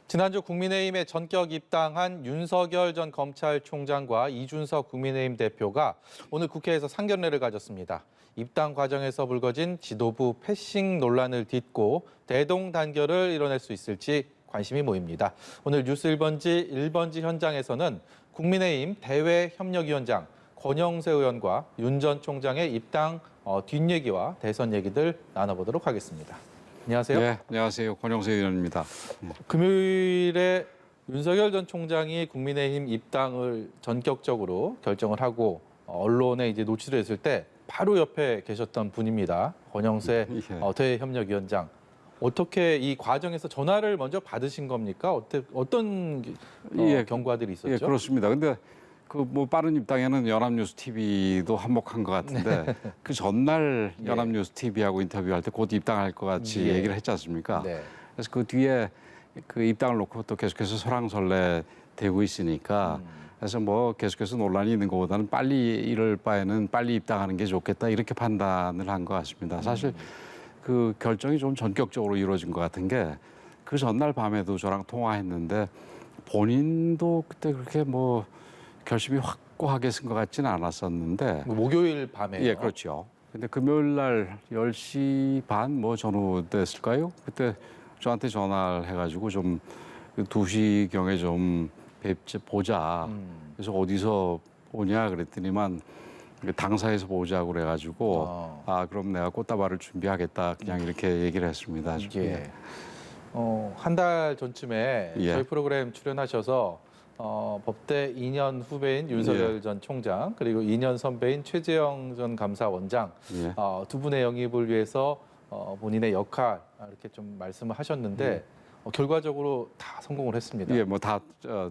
지난주 국민의힘에 전격 입당한 윤석열 전 검찰총장과 이준석 국민의힘 대표가 오늘 국회에서 상견례를 가졌습니다. 입당 과정에서 불거진 지도부 패싱 논란을 딛고 대동단결을 이뤄낼 수 있을지 관심이 모입니다. 오늘 뉴스 1번지 현장에서는 국민의힘 대외협력위원장 권영세 의원과 윤 전 총장의 입당 뒷얘기와 대선 얘기들 나눠보도록 하겠습니다. 안녕하세요. 네, 안녕하세요. 권영세 의원입니다. 금요일에 윤석열 전 총장이 국민의힘 입당을 전격적으로 결정을 하고 언론에 이제 노출됐을 때 바로 옆에 계셨던 분입니다. 권영세 대외협력위원장. 어떻게 이 과정에서 전화를 먼저 받으신 겁니까? 어떤 경과들이 있었죠? 예, 그렇습니다. 근데 그 뭐 빠른 입당에는 연합뉴스 TV도 한몫한 것 같은데 그 전날 연합뉴스 TV하고 인터뷰할 때 곧 입당할 것 같이 얘기를 했지 않습니까? 네. 그래서 그 뒤에 그 입당을 놓고 또 계속해서 설왕설래 되고 있으니까 그래서 뭐 계속해서 논란이 있는 것보다는 빨리 이럴 바에는 빨리 입당하는 게 좋겠다 이렇게 판단을 한 것 같습니다. 사실 그 결정이 좀 전격적으로 이루어진 것 같은 게 그 전날 밤에도 저랑 통화했는데 본인도 그때 그렇게 뭐 결심이 확고하게 쓴 것 같지는 않았었는데 목요일 밤에 예, 그렇죠. 근데 금요일 날 10시 반 뭐 전후 됐을까요? 그때 저한테 전화를 해가지고 좀 2시경에 좀 보자. 그래서 어디서 오냐 그랬더니만 당사에서 보자고 그래가지고 그럼 내가 꽃다발을 준비하겠다 그냥 이렇게 얘기를 했습니다. 예. 한 달 전쯤에 저희 프로그램 출연하셔서 법대 2년 후배인 윤석열 전 총장 그리고 2년 선배인 최재형 전 감사원장 두 분의 영입을 위해서 본인의 역할 이렇게 좀 말씀을 하셨는데 결과적으로 다 성공을 했습니다. 예, 뭐 다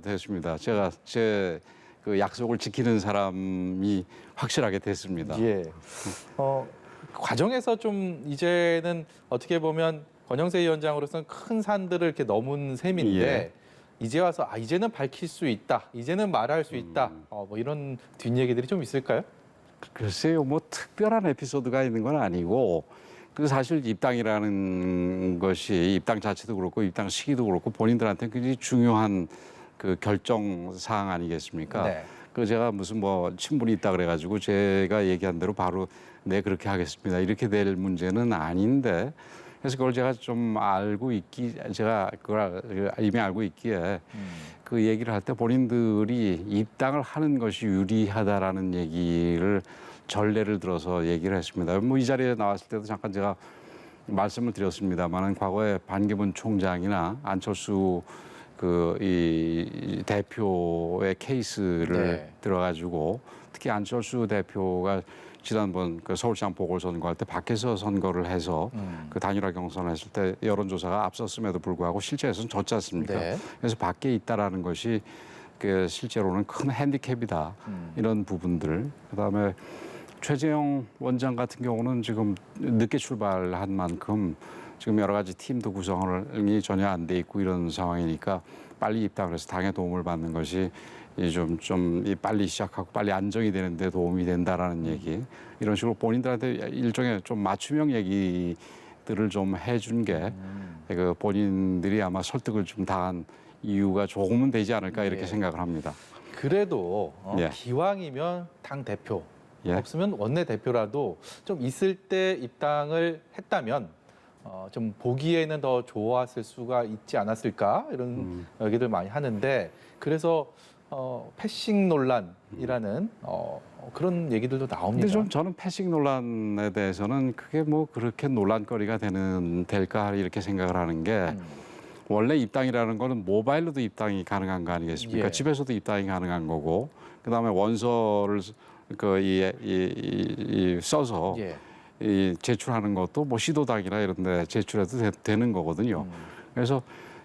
됐습니다. 제가 제 그 약속을 지키는 사람이 확실하게 됐습니다. 예. 과정에서 좀 이제는 어떻게 보면 권영세 위원장으로서는 큰 산들을 이렇게 넘은 셈인데 이제 와서 이제는 밝힐 수 있다, 이제는 말할 수 있다, 뭐 이런 뒷얘기들이 좀 있을까요? 글쎄요, 뭐 특별한 에피소드가 있는 건 아니고 그 사실 입당이라는 것이 입당 자체도 그렇고 입당 시기도 그렇고 본인들한테 굉장히 중요한 그 결정 사항 아니겠습니까? 네. 그 제가 무슨 뭐 친분이 있다 그래가지고 제가 얘기한 대로 바로 네 그렇게 하겠습니다 이렇게 될 문제는 아닌데 그래서 그걸 제가 좀 제가 그걸 이미 알고 있기에 그 얘기를 할 때 본인들이 입당을 하는 것이 유리하다라는 얘기를 전례를 들어서 얘기를 했습니다. 뭐 이 자리에 나왔을 때도 잠깐 제가 말씀을 드렸습니다만은 과거에 반기문 총장이나 안철수 이 대표의 케이스를 들어가지고 특히 안철수 대표가 지난번 그 서울시장 보궐선거할 때 밖에서 선거를 해서 그 단일화 경선을 했을 때 여론조사가 앞섰음에도 불구하고 실제에서는 졌지 않습니까? 그래서 밖에 있다라는 것이 그 실제로는 큰 핸디캡이다. 이런 부분들. 그다음에 최재형 원장 같은 경우는 지금 늦게 출발한 만큼 지금 여러 가지 팀도 구성이 전혀 안 돼 있고 이런 상황이니까 빨리 입당을 해서 당의 도움을 받는 것이 좀 빨리 시작하고 빨리 안정이 되는 데 도움이 된다라는 얘기 이런 식으로 본인들한테 일종의 좀 맞춤형 얘기들을 좀 해준 게 그 본인들이 아마 설득을 좀 당한 이유가 조금은 되지 않을까 이렇게 생각을 합니다. 그래도 기왕이면 당 대표 없으면 원내 대표라도 좀 있을 때 입당을 했다면 좀 보기에는 더 좋았을 수가 있지 않았을까 이런 얘기들 많이 하는데 그래서 패싱 논란이라는 그런 얘기들도 나옵니다. 근데 저는 패싱 논란에 대해서는 그게 뭐 그렇게 논란거리가 될까 이렇게 생각을 하는 게 원래 입당이라는 거는 모바일로도 입당이 가능한 거 아니겠습니까? 집에서도 입당이 가능한 거고 그다음에 원서를 써서 제출하는 것도 뭐 시도당이나 이런 데 제출해도 되는 거거든요. 그래서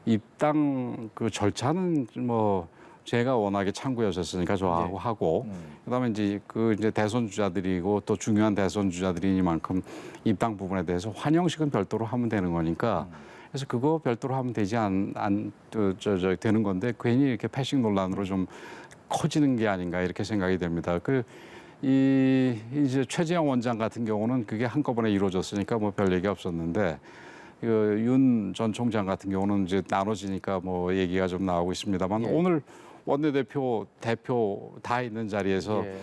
입당 그 절차는 뭐 제가 워낙에 창구였었으니까 저하고 하고 그다음에 이제 대선 주자들이고 또 중요한 대선 주자들이니만큼 입당 부분에 대해서 환영식은 별도로 하면 되는 거니까 그래서 그거 별도로 하면 되는 건데 괜히 이렇게 패싱 논란으로 좀 커지는 게 아닌가 이렇게 생각이 됩니다. 이제 최재형 원장 같은 경우는 그게 한꺼번에 이루어졌으니까 뭐 별 얘기 없었는데 윤 전 총장 같은 경우는 이제 나눠지니까 뭐 얘기가 좀 나오고 있습니다만 예. 오늘 원내대표 대표 다 있는 자리에서 예.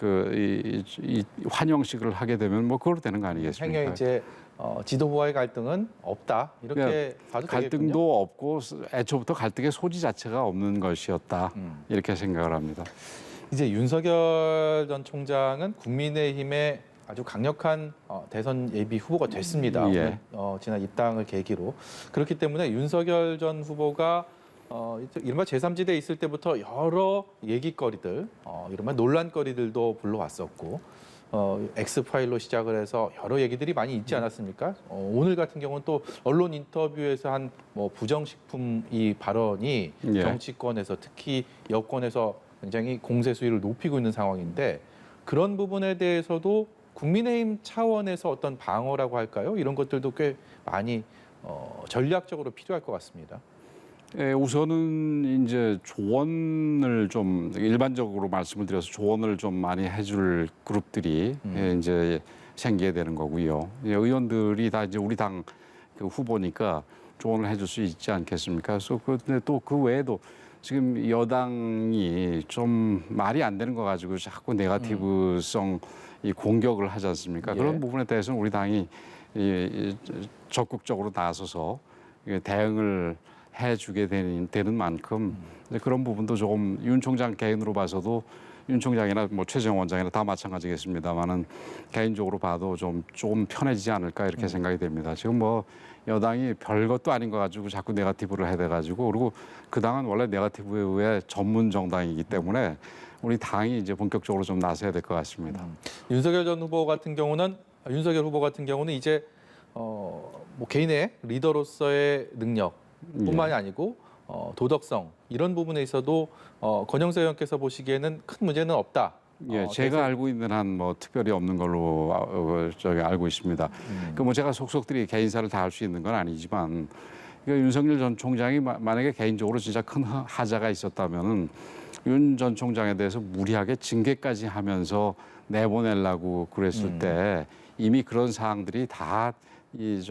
이 환영식을 하게 되면 뭐 그걸로 되는 거 아니겠습니까? 행여 이제 지도부와의 갈등은 없다 이렇게 그러니까 봐도 되겠군요. 갈등도 없고 애초부터 갈등의 소지 자체가 없는 것이었다 이렇게 생각을 합니다. 이제 윤석열 전 총장은 국민의힘의 아주 강력한 대선 예비 후보가 됐습니다. 예. 오늘, 지난 입당을 계기로 그렇기 때문에 윤석열 전 후보가 이른바 제3지대에 있을 때부터 여러 얘기거리들, 이른바 논란거리들도 불러왔었고 엑스파일로 시작을 해서 여러 얘기들이 많이 있지 않았습니까? 오늘 같은 경우는 또 언론 인터뷰에서 한 뭐 부정식품 이 발언이 예. 정치권에서 특히 여권에서 굉장히 공세 수위를 높이고 있는 상황인데 그런 부분에 대해서도 국민의힘 차원에서 어떤 방어라고 할까요? 이런 것들도 꽤 많이 전략적으로 필요할 것 같습니다. 예, 우선은 이제 조언을 좀 일반적으로 말씀을 드려서 조언을 좀 많이 해줄 그룹들이 이제 생기게 되는 거고요. 예, 의원들이 다 이제 우리 당 그 후보니까 조언을 해줄 수 있지 않겠습니까? 그래서 근데 또 그 외에도 지금 여당이 좀 말이 안 되는 거 가지고 자꾸 네거티브성 이 공격을 하지 않습니까? 예. 그런 부분에 대해서는 우리 당이 적극적으로 나서서 대응을 해주게 되는 만큼 이제 그런 부분도 조금 윤 총장 개인으로 봐서도 윤 총장이나 뭐 최재형 원장이나 다 마찬가지겠습니다만은 개인적으로 봐도 좀 편해지지 않을까 이렇게 생각이 됩니다. 지금 뭐 여당이 별것도 아닌 거 가지고 자꾸 네거티브를 해대가지고 그리고 그 당은 원래 네거티브의 전문 정당이기 때문에 우리 당이 이제 본격적으로 좀 나서야 될 것 같습니다. 윤석열 후보 같은 경우는 이제 뭐 개인의 리더로서의 능력뿐만이 아니고 도덕성 이런 부분에 있어도 권영세 의원께서 보시기에는 큰 문제는 없다. 예, 제가 알고 있는 한 뭐 특별히 없는 걸로 알고 있습니다. 그 뭐 제가 속속들이 개인사를 다 할 수 있는 건 아니지만 윤석열 전 총장이 만약에 개인적으로 진짜 큰 하자가 있었다면은 윤 전 총장에 대해서 무리하게 징계까지 하면서 내보내려고 그랬을 때 이미 그런 사항들이 다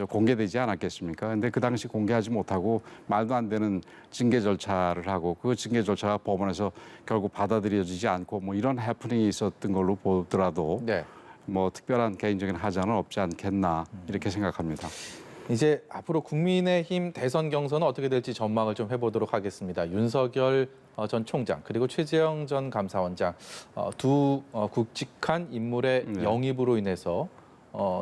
공개되지 않았겠습니까? 근데 그 당시 공개하지 못하고 말도 안 되는 징계 절차를 하고 그 징계 절차가 법원에서 결국 받아들여지지 않고 뭐 이런 해프닝이 있었던 걸로 보더라도 네. 뭐 특별한 개인적인 하자는 없지 않겠나 이렇게 생각합니다. 이제 앞으로 국민의힘 대선 경선은 어떻게 될지 전망을 좀 해보도록 하겠습니다. 윤석열 전 총장 그리고 최재형 전 감사원장 두 굵직한 인물의 네. 영입으로 인해서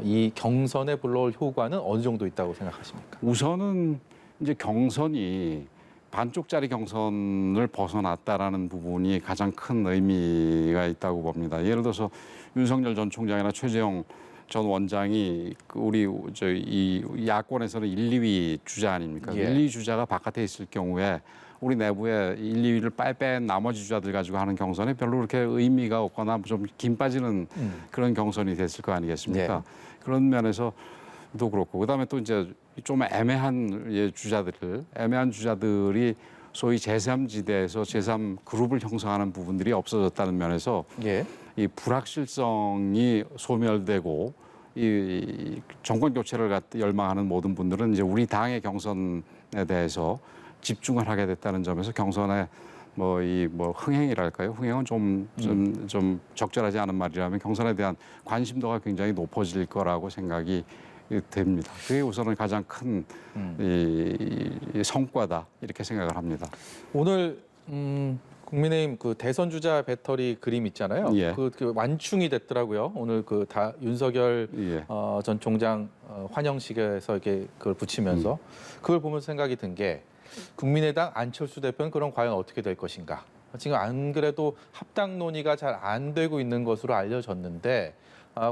이 경선에 불러올 효과는 어느 정도 있다고 생각하십니까? 우선은 이제 경선이 반쪽짜리 경선을 벗어났다라는 부분이 가장 큰 의미가 있다고 봅니다. 예를 들어서 윤석열 전 총장이나 최재형 전 원장이 우리 이 야권에서는 1, 2위 주자 아닙니까? 예. 1, 2위 주자가 바깥에 있을 경우에 우리 내부에 1, 2위를 뺀 나머지 주자들 가지고 하는 경선에 별로 그렇게 의미가 없거나 좀 김 빠지는 그런 경선이 됐을 거 아니겠습니까? 예. 그런 면에서도 그렇고 그다음에 또 이제 좀 애매한 주자들이 소위 제3지대에서 제3 그룹을 형성하는 부분들이 없어졌다는 면에서 예. 이 불확실성이 소멸되고 이 정권 교체를 열망하는 모든 분들은 이제 우리 당의 경선에 대해서 집중을 하게 됐다는 점에서 경선에 뭐 흥행이랄까요? 흥행은 좀 적절하지 않은 말이라면 경선에 대한 관심도가 굉장히 높아질 거라고 생각이 됩니다. 그게 우선은 가장 큰 이 성과다 이렇게 생각을 합니다. 오늘 국민의힘 그 대선 주자 배터리 그림 있잖아요. 예. 그 완충이 됐더라고요. 오늘 그 윤석열 예. 전 총장 환영식에서 이렇게 그걸 붙이면서 그걸 보면서 생각이 든 게 국민의당 안철수 대표는 그럼 과연 어떻게 될 것인가? 지금 안 그래도 합당 논의가 잘 안 되고 있는 것으로 알려졌는데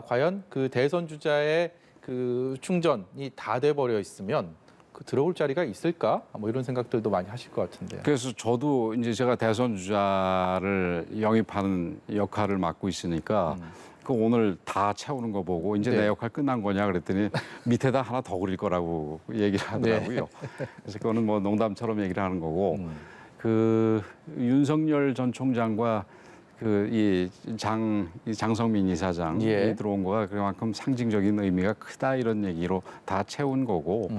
과연 그 대선 주자의 그 충전이 다 돼버려 있으면 그 들어올 자리가 있을까? 뭐 이런 생각들도 많이 하실 것 같은데요. 그래서 저도 이제 제가 대선 주자를 영입하는 역할을 맡고 있으니까 그 오늘 다 채우는 거 보고 이제 네. 내 역할 끝난 거냐 그랬더니 밑에다 하나 더 그릴 거라고 얘기를 하더라고요. 그래서 그거는 뭐 농담처럼 얘기를 하는 거고 그 윤석열 전 총장과 이 장성민 이사장이 예. 들어온 거가 그만큼 상징적인 의미가 크다 이런 얘기로 다 채운 거고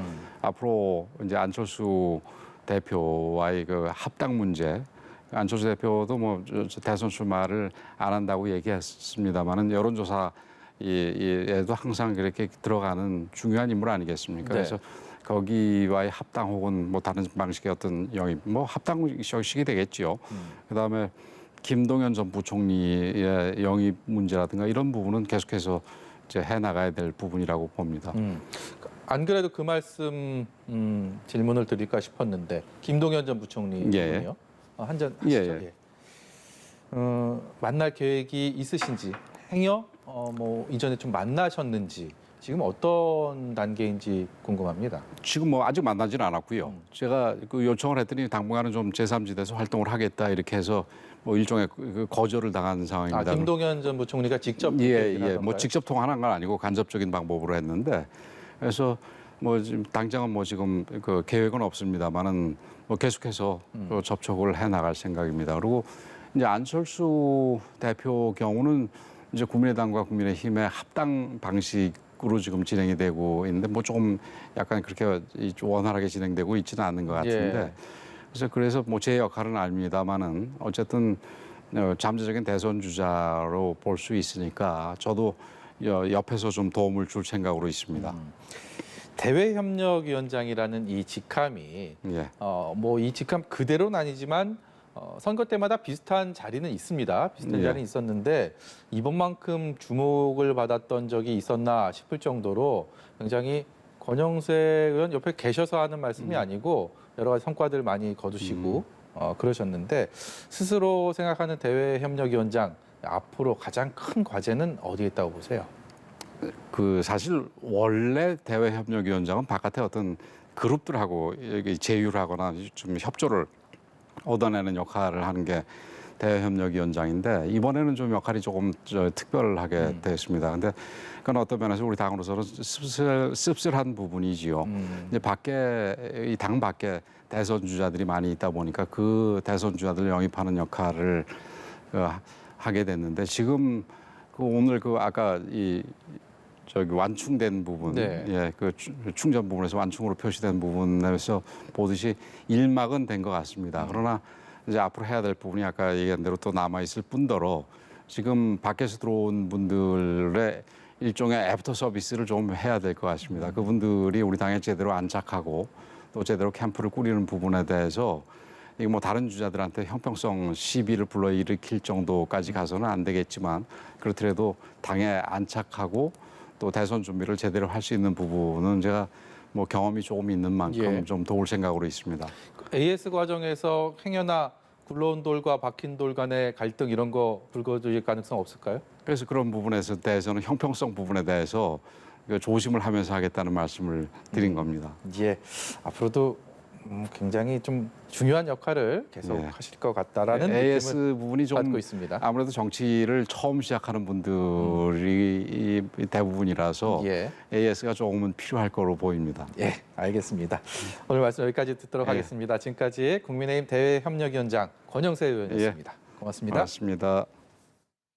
앞으로 이제 안철수 대표와의 그 합당 문제 안철수 대표도 뭐 대선 출마를 안 한다고 얘기했습니다만은 여론조사 에도 항상 그렇게 들어가는 중요한 인물 아니겠습니까? 네. 그래서 거기와의 합당 혹은 뭐 다른 방식의 어떤 영입, 뭐 합당식이 되겠지요. 그다음에 김동연 전 부총리의 영입 문제라든가 이런 부분은 계속해서 이제 해 나가야 될 부분이라고 봅니다. 안 그래도 그 말씀 질문을 드릴까 싶었는데 김동연 전 부총리 예. 분이요. 한잔 하시죠. 예, 예. 예. 만날 계획이 있으신지 행여 뭐 이전에 좀 만나셨는지 지금 어떤 단계인지 궁금합니다. 지금 뭐 아직 만나지는 않았고요. 제가 그 요청을 했더니 당분간은 좀 제3지대에서 활동을 하겠다 이렇게 해서 뭐 일종의 그 거절을 당한 상황입니다. 김동연 전 부총리가 직접 예. 뭐 직접 통화한 건 아니고 간접적인 방법으로 했는데 그래서 뭐 지금 당장은 뭐 지금 그 계획은 없습니다만은 뭐 계속해서 또 접촉을 해 나갈 생각입니다. 그리고 이제 안철수 대표 경우는 이제 국민의당과 국민의힘의 합당 방식으로 지금 진행이 되고 있는데 뭐 조금 약간 그렇게 원활하게 진행되고 있지는 않는 것 같은데 그래서 뭐 제 역할은 아닙니다만은 어쨌든 잠재적인 대선 주자로 볼 수 있으니까 저도 옆에서 좀 도움을 줄 생각으로 있습니다. 대외협력위원장이라는 이 직함이 예. 뭐 이 직함 그대로는 아니지만 선거 때마다 비슷한 자리는 있습니다. 비슷한 예. 자리는 있었는데 이번만큼 주목을 받았던 적이 있었나 싶을 정도로 굉장히 권영세 의원 옆에 계셔서 하는 말씀이 아니고 여러 가지 성과들 많이 거두시고 그러셨는데 스스로 생각하는 대외협력위원장 앞으로 가장 큰 과제는 어디에 있다고 보세요? 그 사실 원래 대외협력위원장은 바깥에 어떤 그룹들하고 제휴를 하거나 좀 협조를 얻어내는 역할을 하는 게 대외협력위원장인데 이번에는 좀 역할이 조금 특별하게 됐습니다. 근데 그건 어떤 면에서 우리 당으로서는 씁쓸한 부분이지요. 이제 이 당 밖에 대선 주자들이 많이 있다 보니까 그 대선 주자들을 영입하는 역할을 하게 됐는데 지금 오늘 아까 완충된 부분, 네. 예, 그 충전 부분에서 완충으로 표시된 부분에서 보듯이 일막은 된 것 같습니다. 그러나 이제 앞으로 해야 될 부분이 아까 얘기한 대로 또 남아 있을 뿐더러 지금 밖에서 들어온 분들의 일종의 애프터 서비스를 좀 해야 될 것 같습니다. 그분들이 우리 당에 제대로 안착하고 또 제대로 캠프를 꾸리는 부분에 대해서 이게 뭐 다른 주자들한테 형평성 시비를 불러일으킬 정도까지 가서는 안 되겠지만 그렇더라도 당에 안착하고 또 대선 준비를 제대로 할 수 있는 부분은 제가 뭐 경험이 조금 있는 만큼 좀 도울 생각으로 있습니다. AS 과정에서 행여나 굴러온 돌과 박힌 돌 간의 갈등 이런 거 불거질 가능성 없을까요? 그래서 그런 부분에서 대해서는 형평성 부분에 대해서 조심을 하면서 하겠다는 말씀을 드린 겁니다. 예, 앞으로도 굉장히 좀 중요한 역할을 계속 예. 하실 것 같다라는 AS 느낌을 부분이 좀 받고 있습니다. 아무래도 정치를 처음 시작하는 분들이 대부분이라서 예. AS가 조금은 필요할 거로 보입니다. 예, 알겠습니다. 오늘 말씀 여기까지 듣도록 예. 하겠습니다. 지금까지 국민의힘 대외협력위원장 권영세 의원이었습니다. 고맙습니다. 고맙습니다.